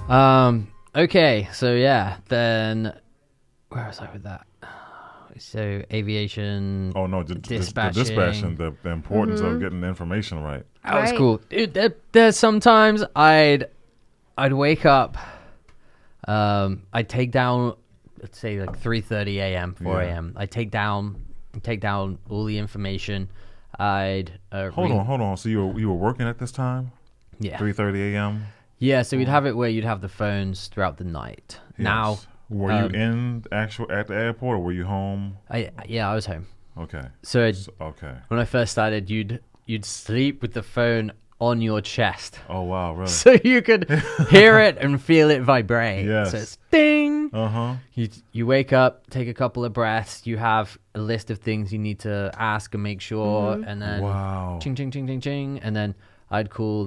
Okay, so yeah, then where was I with that? So aviation. Oh no, the dispatching. dispatching, the importance of getting the information right. That was cool. Dude, there's sometimes I'd wake up, I'd take down, let's say like 3:30 a.m., 4 a.m. I'd take down all the information. I'd hold on. So you were working at this time? Yeah. 3:30 a.m. Yeah, so we'd have it where you'd have the phones throughout the night. Yes. Now, were you at the airport, or were you home? I was home. Okay. So okay. When I first started, you'd sleep with the phone on your chest. Oh wow, really? So you could hear it and feel it vibrate. Yes. So it's ding. Uh-huh. You wake up, take a couple of breaths. You have a list of things you need to ask and make sure, and then ching ching ching ching ching, and then I'd get all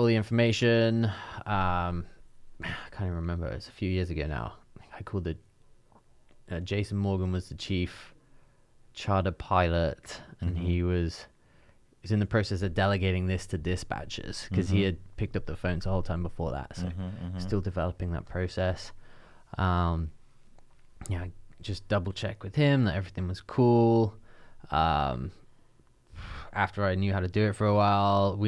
the information. I can't even remember. It's a few years ago now. I called Jason Morgan was the chief charter pilot, and he was in the process of delegating this to dispatchers because he had picked up the phones the whole time before that. So still developing that process. I just double check with him that everything was cool. After I knew how to do it for a while,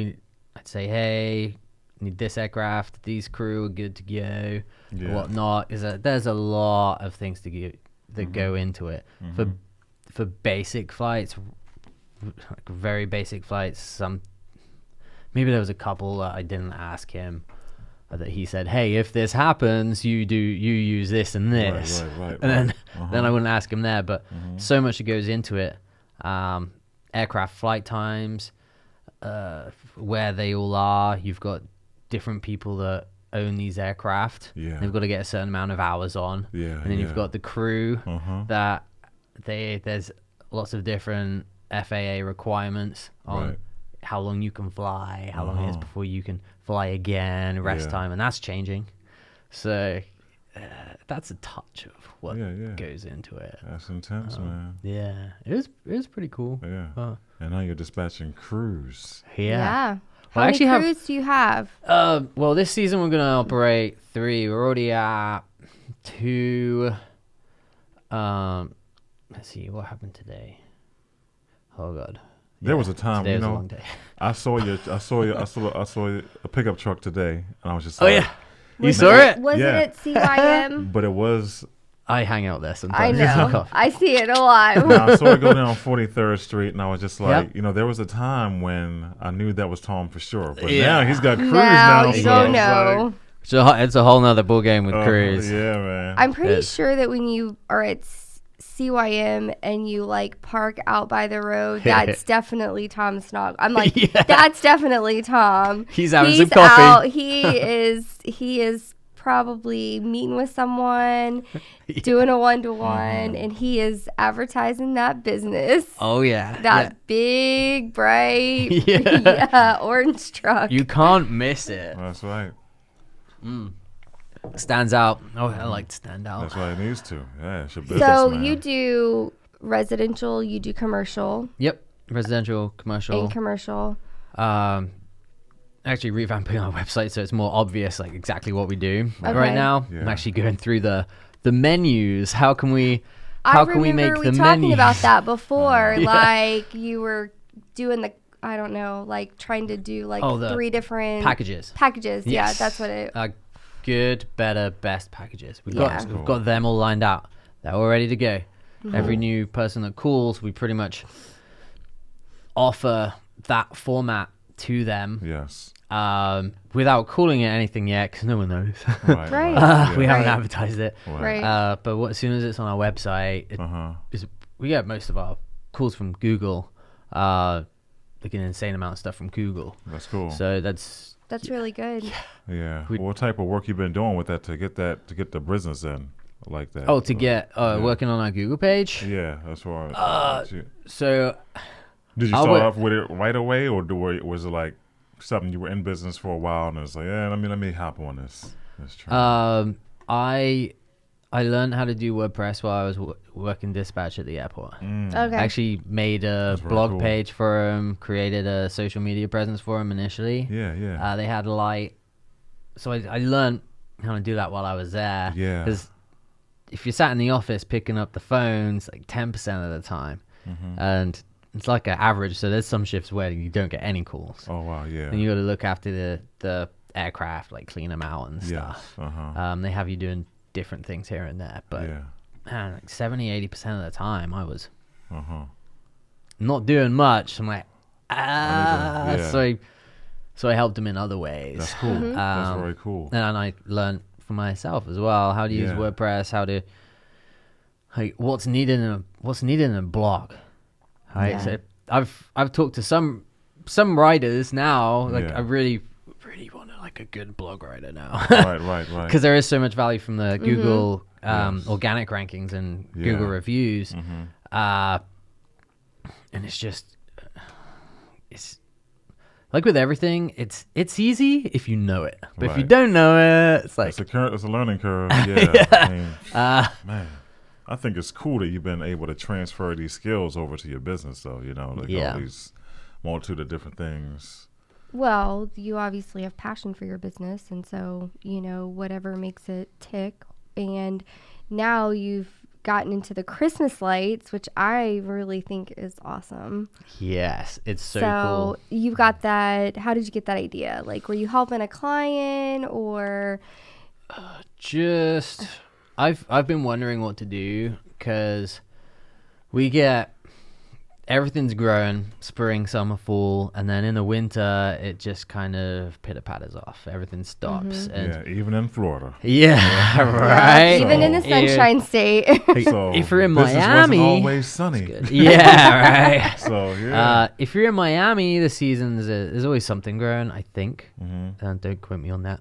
I'd say, hey, need this aircraft, these crew are good to go, whatnot. There's a lot of things that go into it. For basic flights, like very basic flights, maybe there was a couple that I didn't ask him, that he said, hey, if this happens, you use this and this. Right. And then I wouldn't ask him there, but so much that goes into it. Aircraft flight times, where they all are. You've got different people that own these aircraft. Yeah. They've got to get a certain amount of hours on. Yeah. And then you've got the crew that there's lots of different FAA requirements on how long you can fly, how long it is before you can fly again, rest time, and that's changing. So that's a touch of what goes into it. That's intense, man. Yeah, it was pretty cool. Yeah. And now you're dispatching crews. Yeah. How many crews do you have? Well, this season we're gonna operate 3. We're already at 2. Let's see what happened today. Oh God. There was a time, today was a long day. I saw a pickup truck today, and I was just like, oh yeah, you saw it? Was it at CYM? But it was. I hang out there sometimes. I know. I see it a lot. Now, I saw it go down 43rd Street, and I was just like, there was a time when I knew that was Tom for sure. But now he's got crews now. You don't know. It's a whole nother ball game with crews. Yeah, man. I'm pretty sure that when you are at CYM and you like park out by the road, that's definitely Tom Snogles. I'm like, that's definitely Tom. He's having some coffee. Out. He is probably meeting with someone, doing a 1-to-1, and he is advertising that business. Oh yeah, that big bright, orange truck. You can't miss it. That's right. Stands out. Oh, I like to stand out. That's what it needs to. Yeah, it's your business. So man. You do residential, you do commercial. Yep, residential, commercial, and commercial. Actually revamping our website so it's more obvious, like exactly what we do right now. I'm actually going through the menus. How can we make the menu? I remember we talking about that before. Like you were doing I don't know, like trying to do like 3 different packages. Yes. Yeah, that's what it. Good, better, best packages. We've got them all lined out. They're all ready to go. Every new person that calls, we pretty much offer that format to them. Yes. Without calling it anything yet, because no one knows. Right. We haven't advertised it. Right. But as soon as it's on our website, we get most of our calls from Google. Like an insane amount of stuff from Google. That's cool. So that's really good. Yeah. What type of work you been doing with that to get the business in like that? Oh, to get working on our Google page. Yeah, that's right. So did you start off with it right away, or was it like something you were in business for a while and it's like, let me hop on this train? I learned how to do WordPress while I was working dispatch at the airport. Okay. I actually made a blog page for them, created a social media presence for them initially. Yeah. They had I learned how to do that while I was there. Yeah. Because if you're sat in the office picking up the phones like 10% of the time, and it's like an average, so there's some shifts where you don't get any calls. Oh wow, yeah. And you got to look after the aircraft, like clean them out and stuff. They have you doing different things here and there, but man, like 70-80% of the time I was not doing much. I'm like, so I helped them in other ways. That's cool. That's very cool. And I learned for myself as well how to use WordPress, how to what's needed in a blog. Right. So I've talked to some writers now. Like I really want like a good blog writer now. right. Because there is so much value from the Google organic rankings and Google reviews. And it's just it's like with everything, it's easy if you know it, but if you don't know it, it's like it's a learning curve. Yeah, I mean, man, I think it's cool that you've been able to transfer these skills over to your business, though. You know, like all these multitude of different things. Well, you obviously have passion for your business, and so whatever makes it tick. And now you've gotten into the Christmas lights, which I really think is awesome. Yes, it's so cool. You've got that. How did you get that idea? Like, were you helping a client or? I've been wondering what to do because we get everything's growing spring, summer, fall, and then in the winter it just kind of pitter-patters off. Everything stops. And even in Florida. Yeah, right. Even in the Sunshine State. So if you're in wasn't Miami, always sunny. Yeah, right. So if you're in Miami, the seasons there's always something growing. I think. Don't quote me on that.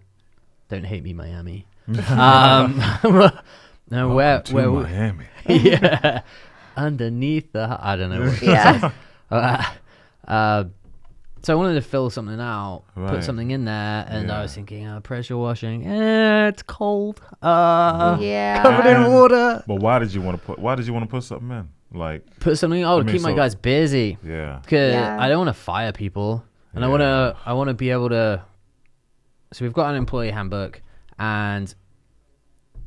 Don't hate me, Miami. No, where Miami? Yeah. Underneath the I don't know. So I wanted to fill something out, put something in there, and I was thinking, pressure washing. It's cold. Covered in water. But why did you want to put something in? Like put something. To keep my guys busy. Yeah. Because I don't want to fire people, and I want to be able to. So we've got an employee handbook, and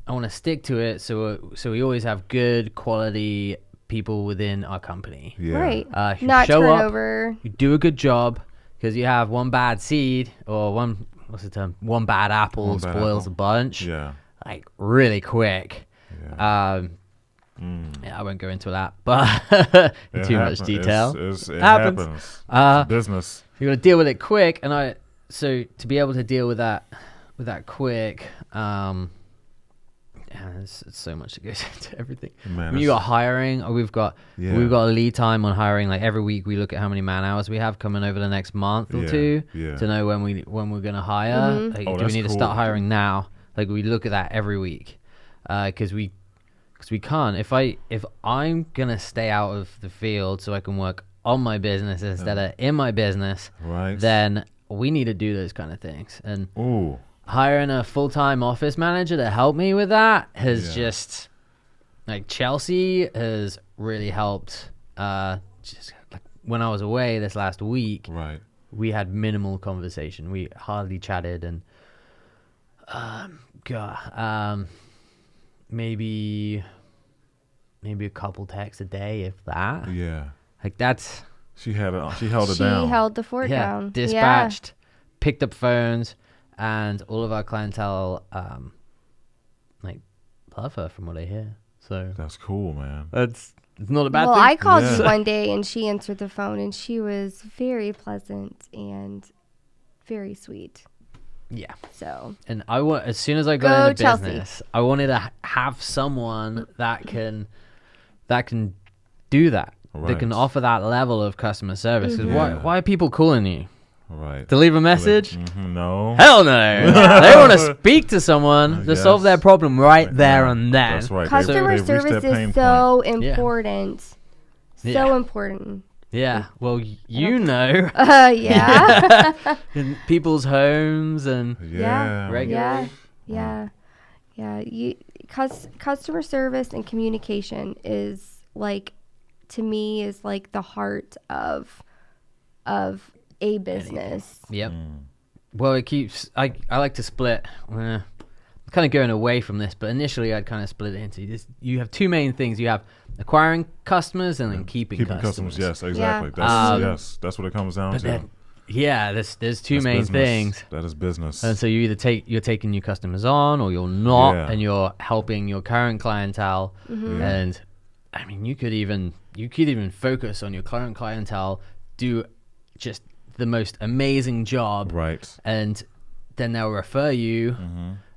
I want to stick to it. So we always have good quality people within our company. Right. Not turnover. You do a good job, because you have one bad seed or one bad apple spoils a bunch. Yeah. Like really quick. Yeah. I won't go into that, but too much detail. It happens. It's business. You got to deal with it quick, and so to be able to deal with that quick, there's so much that goes into everything. Man, when you got hiring, we've got a lead time on hiring. Like every week, we look at how many man hours we have coming over the next month or two to know when we're gonna hire. Like, do we need to start hiring now? Like we look at that every week, because we can't. If I'm gonna stay out of the field so I can work on my business instead of in my business, then we need to do those kind of things. And hiring a full-time office manager to help me with that has just, like, Chelsea has really helped. Just like when I was away this last week, we had minimal conversation. We hardly chatted, and maybe a couple texts a day, if that. Yeah, like that's. She held it down. She held the fort down. Dispatched, picked up phones. And all of our clientele, love her from what I hear. So that's cool, man. It's not a bad thing. Well, I called you one day, and she answered the phone, and she was very pleasant and very sweet. Yeah. So. And as soon as I got into business, I wanted to have someone that can do that. That can offer that level of customer service. Because why are people calling you? Right. To leave a message? No. Hell no. They want to speak to someone to solve their problem right there and then. That's right. Customer service is so important. So important. Yeah. Well, you know. In people's homes and regularly. Customer service and communication is to me is like the heart of a business. Yep. Well, it keeps. I like to split. I'm kind of going away from this, but initially I'd kind of split it into this. You have two main things. You have acquiring customers and then keeping customers. Yes, exactly. Yeah. That's what it comes down to. There's two main things. That is business. And so you either you're taking new customers on, or you're not, Yeah. and you're helping your current clientele. Mm-hmm. And I mean, you could even focus on your current clientele, do just the most amazing job, Right. and then they'll refer you,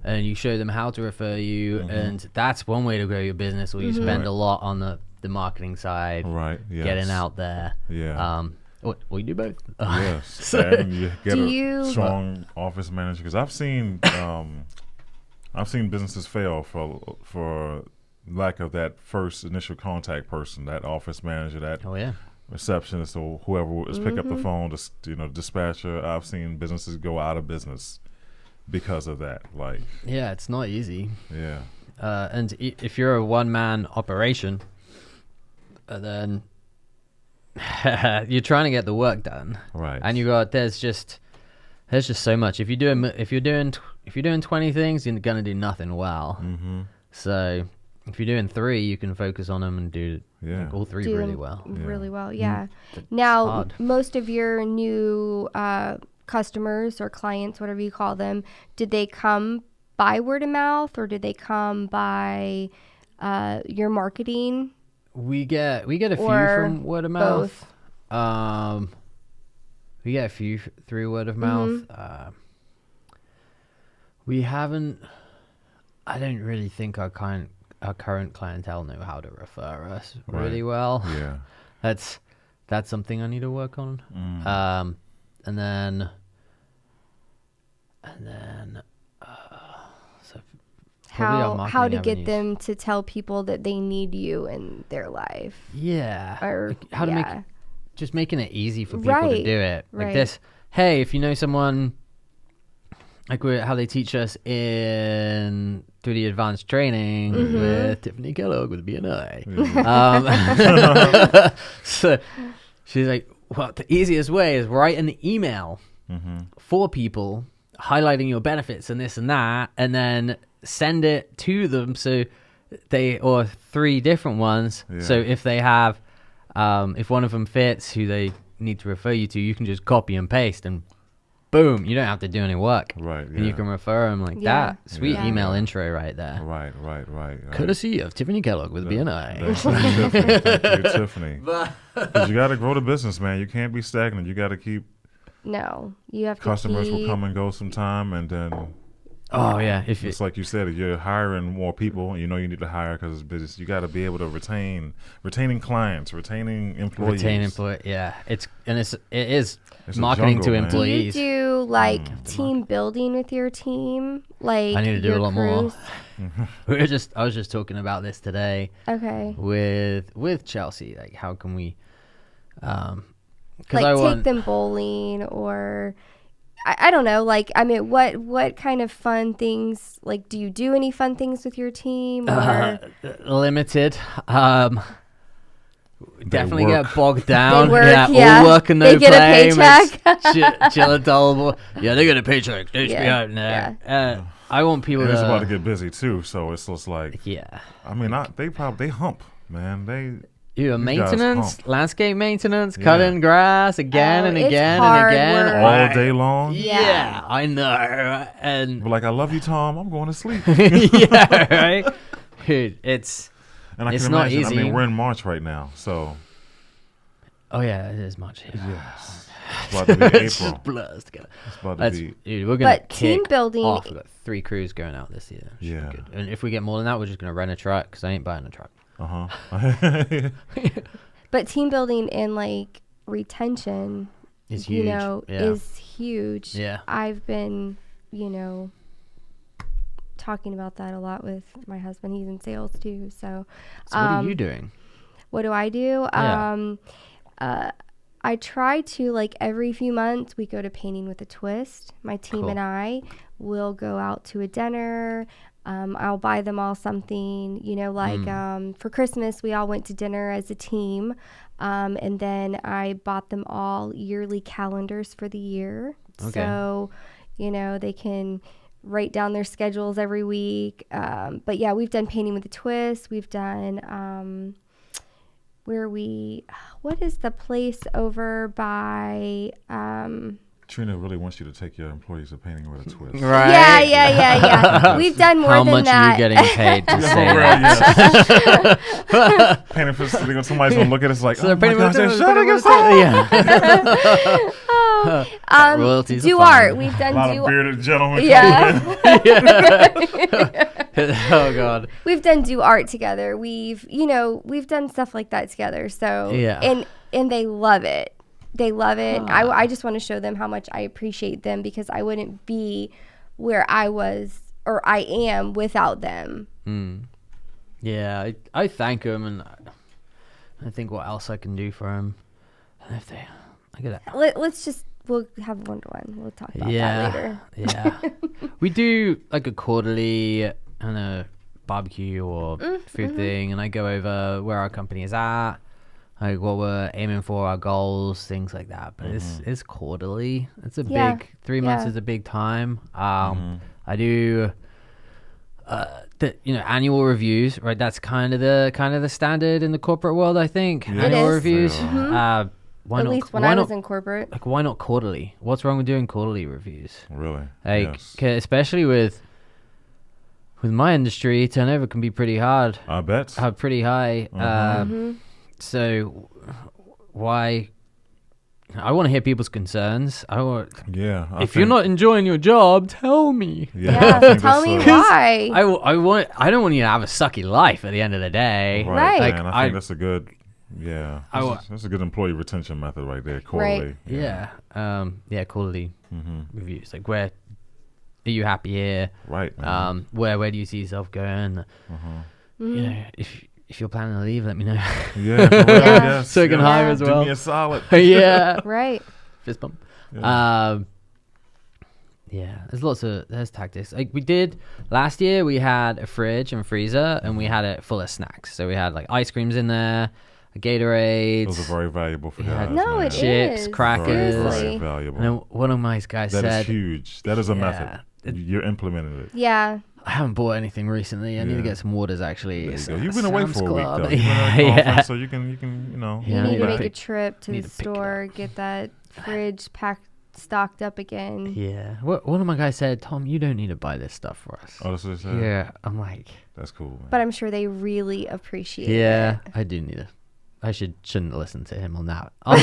and you show them how to refer you, and that's one way to grow your business. Or you spend a lot on the marketing side, Right. Yes. getting out there. Yeah. Well, you do both. Yes. And you get you- strong office manager, because I've seen businesses fail for lack of that first initial contact person, that office manager, that Oh yeah. receptionist, or whoever is pick up the phone, dispatcher. I've seen businesses go out of business because of that. Like, Yeah, it's not easy. yeah, And if you're a one-man operation, then you're trying to get the work done, right. and there's just so much. If you're doing 20 things, you're gonna do nothing well. Mm-hmm. So if you're doing 3, you can focus on them and do all 3 Do really them well. Really well, yeah. It's Now, hard. most of your new customers or clients, whatever you call them, did they come by word of mouth, or did they come by your marketing? We get a few Or from word of mouth. We get a few through word of mouth. We haven't. I don't really think our current clientele know how to refer us really well. Yeah. That's something I need to work on. And then so probably our How to marketing get avenues. them to tell people that they need you in their life? Yeah. Or Like, how to make just making it easy for people to Right, do it. Like right. this. Hey, if you know someone, like how they teach us through the advanced training with Tiffany Kellogg with BNI. So she's like, well, the easiest way is write an email for people highlighting your benefits and this and that, and then send it to them or 3 different ones. Yeah. So if they have, if one of them fits who they need to refer you to, you can just copy and paste and boom, you don't have to do any work. Right. And you can refer them like Yeah. that. Sweet Yeah. email intro right there. Right. Courtesy of Tiffany Kellogg with BNI. Thank you, Tiffany. 'Cause you got to grow the business, man. You can't be stagnant. You got to keep No, you have customers to will keep, come and go sometime, and then Oh yeah, if it's like you said, if you're hiring more people, you need to hire because it's business. You got to be able to retaining clients, retaining employees. yeah, it is It's a marketing jungle, to man. employees. Do you do team building with your team? Like I need to do your a lot more. crews? I was just talking about this today Okay. with Chelsea. Like, how can we? Like I take want them bowling, or I don't know. Like, I mean, what kind of fun things? Like, do you do any fun things with your team? Or limited. Definitely work. get bogged down. They work, yeah, all work and no They get play. a paycheck. Chill and dull. Yeah, they get a paycheck. They should be Yeah, out there. I want people And to. it's about to get busy too, so it's just like, Yeah. I mean, they hump, man. You These guys maintenance, hump. landscape maintenance, Yeah. cutting grass again Oh, and it's again hard and again. work. all day long. Yeah, I know. And But like, I love you, Tom. I'm going to sleep. yeah, right. Dude, it's And I It's can not imagine. easy. I mean, we're in March right now, so oh yeah, it is much. yes, it's about to be It's April. just blurs together. It's about to That's, be. dude, we're gonna But team kick building- off. We've got 3 crews going out this year. Should be Yeah. good. And if we get more than that, we're just gonna rent a truck because I ain't buying a truck. But team building and like retention, It's huge. Yeah. is huge. Yeah. I've been, talking about that a lot with my husband. He's in sales too. So So what are you doing? what do I do? Yeah. I try to, like, every few months we go to Painting with a Twist. My team Cool. and I will go out to a dinner. I'll buy them all something, for Christmas we all went to dinner as a team. And then I bought them all yearly calendars for the year. Okay. So, They can write down their schedules every week. But yeah, we've done Painting with a Twist. We've done what is the place over by Trina really wants you to take your employees to Painting with a Twist. Right? Yeah. We've done more How than much that. are you getting paid to say that? Painting for somebody's gonna look at us like, So oh my gosh, they're shutting us Yeah. Royalties do are fine. art. We've done A lot of bearded gentlemen. Yeah. Oh God. We've done do art together. We've done stuff like that together. So Yeah. and they love it. They love it. I just want to show them how much I appreciate them, because I wouldn't be where I was or I am without them. Yeah, I thank them, and I think what else I can do for them. If they, I gotta. We'll have one-to-one. We'll talk about that later. Yeah. We do like a quarterly kind of barbecue or food thing, and I go over where our company is at, like what we're aiming for, our goals, things like that. But it's quarterly. It's a big 3 months is a big time. I do the annual reviews, right? That's kind of the standard in the corporate world, I think. Yeah. Annual It is. reviews. At least when I was in corporate. Like, why not quarterly? What's wrong with doing quarterly reviews? Really? Like, Yes. 'cause especially with my industry, turnover can be pretty hard. I bet. Pretty high. So why? I want to hear people's concerns. Yeah. If you're not enjoying your job, tell me. Yeah, tell me why. I don't want you to have a sucky life at the end of the day. Right. Like, man, I think that's a good. Yeah, I that's a good employee retention method right there. Quarterly. Yeah. Quarterly reviews. Like, where are you happy here? Right. Man. Where do you see yourself going? If you're planning to leave, let me know. Yeah. For real, yes, So I can hire as well. Do me a solid. Yeah. Right. Fist bump. Yeah. There's tactics. Like, we did last year, we had a fridge and freezer, and we had it full of snacks. So we had like ice creams in there, Gatorade. Those are very valuable for guys. No, man. it chips, is. crackers. Very Seriously. valuable. And then one of my guys That said, is huge. That is a method. You're implementing it. Yeah. I haven't bought anything recently. I need to get some waters, actually. There you It's go. You've been away Sam's for a week, Club. though. You've been at a conference, so you can, Yeah, You need to but- make a trip to need the to pick it store, get that fridge stocked up again. Yeah. One of my guys said, Tom, you don't need to buy this stuff for us. Oh, that's what it said? Yeah. I'm like, That's cool, man. But I'm sure they really appreciate it. yeah, I do need to. I shouldn't listen to him on that side.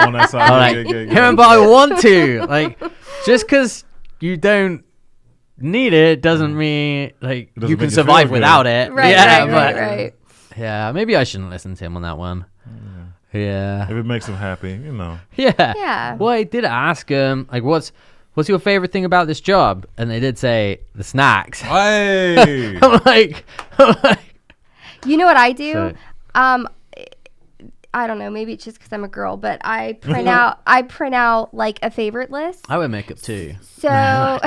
On that side. I'm like, but I want to. Like, just because you don't need it doesn't mean like doesn't you make can you survive feel without good. it. Right, yeah, right. Yeah, maybe I shouldn't listen to him on that one. Yeah. If it makes them happy, Yeah. Yeah. Well, I did ask him, like, what's your favorite thing about this job? And they did say the snacks. Hey. I'm like, You know what I do? So- I don't know. Maybe it's just because I'm a girl, but I print out like a favorite list. I wear makeup too. So,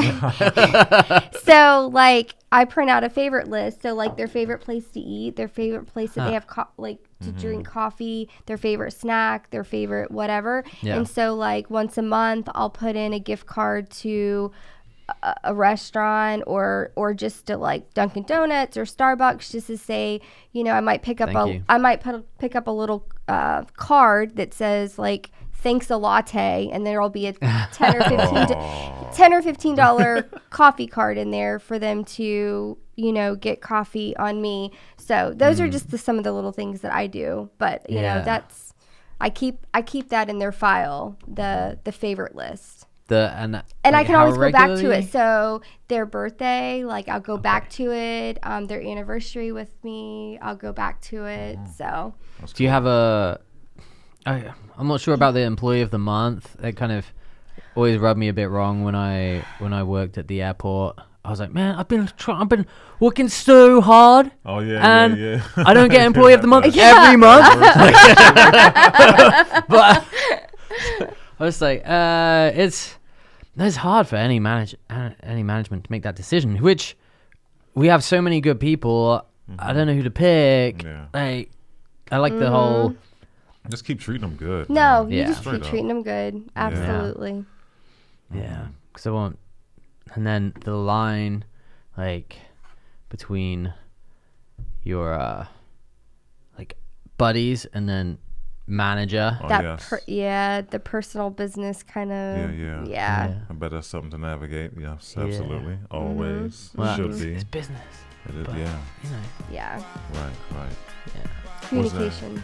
so like I print out a favorite list. So like their favorite place to eat, their favorite place that they have to drink coffee, their favorite snack, their favorite whatever. Yeah. And so like once a month, I'll put in a gift card to a restaurant or just to like Dunkin' Donuts or Starbucks, just to say, I might pick up pick up a little card that says like thanks a latte, and there'll be a $10 or $15 coffee card in there for them to get coffee on me. So those are just some of the little things that I do, but you know that's I keep that in their file, the favorite list. And I like, can always go back to regularly? it. So their birthday, like I'll go back to it. Their anniversary with me, I'll go back to it. So Do you have I'm not sure about the employee of the month. That kind of always rubbed me a bit wrong when I worked at the airport. I was like, man, I've been working so hard. Oh and yeah. I don't get employee of the month every month. But I was like, it's hard for any management to make that decision. Which we have so many good people. I don't know who to pick. Yeah. Like, I like the whole. Just keep treating them good. no, man. you Yeah. just Straight keep up. treating them good. Absolutely. Yeah, because I want And then the line, like, between your like buddies and then manager. Oh, that yes. The personal business kind of. Yeah. I bet that's something to navigate. Yes, absolutely. Always. Well, Should be. It's business. It is, but, yeah. You know. Yeah. Right. Yeah. Communication.